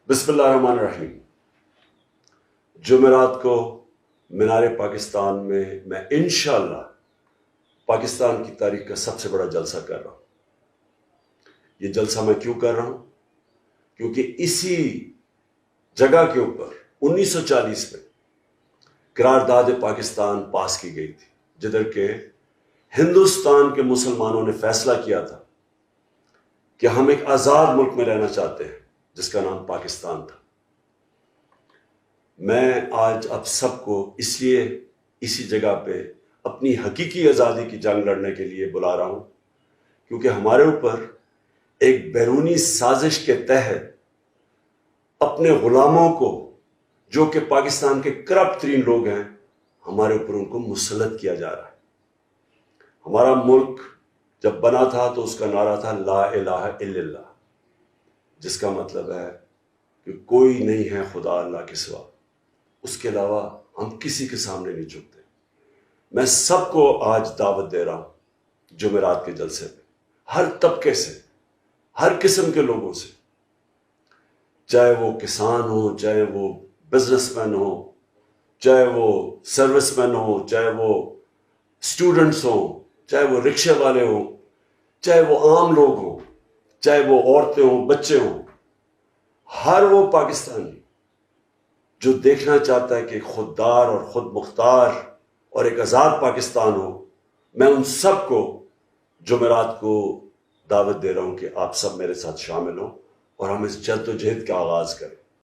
بسم اللہ الرحمن الرحیم۔ جمعرات کو مینار پاکستان میں انشاءاللہ پاکستان کی تاریخ کا سب سے بڑا جلسہ کر رہا ہوں۔ یہ جلسہ میں کیوں کر رہا ہوں؟ کیونکہ اسی جگہ کے اوپر 1940 میں قرارداد پاکستان پاس کی گئی تھی، جدھر کہ ہندوستان کے مسلمانوں نے فیصلہ کیا تھا کہ ہم ایک آزاد ملک میں رہنا چاہتے ہیں جس کا نام پاکستان تھا۔ میں آج آپ سب کو اس لیے اسی جگہ پہ اپنی حقیقی آزادی کی جنگ لڑنے کے لیے بلا رہا ہوں، کیونکہ ہمارے اوپر ایک بیرونی سازش کے تحت اپنے غلاموں کو، جو کہ پاکستان کے کرپٹ ترین لوگ ہیں، ہمارے اوپر ان کو مسلط کیا جا رہا ہے۔ ہمارا ملک جب بنا تھا تو اس کا نعرہ تھا لا الہ الا اللہ، جس کا مطلب ہے کہ کوئی نہیں ہے خدا اللہ کے سوا، اس کے علاوہ ہم کسی کے سامنے نہیں جھکتے۔ میں سب کو آج دعوت دے رہا ہوں جمعرات کے جلسے میں، ہر طبقے سے، ہر قسم کے لوگوں سے، چاہے وہ کسان ہوں، چاہے وہ بزنس مین ہوں، چاہے وہ سروس مین ہوں، چاہے وہ اسٹوڈنٹس ہوں، چاہے وہ رکشے والے ہوں، چاہے وہ عام لوگ ہوں، چاہے وہ عورتیں ہوں، بچے ہوں، ہر وہ پاکستانی جو دیکھنا چاہتا ہے کہ خوددار اور خود مختار اور ایک آزاد پاکستان ہو، میں ان سب کو جمعرات کو دعوت دے رہا ہوں کہ آپ سب میرے ساتھ شامل ہوں اور ہم اس جد و جہد کا آغاز کریں۔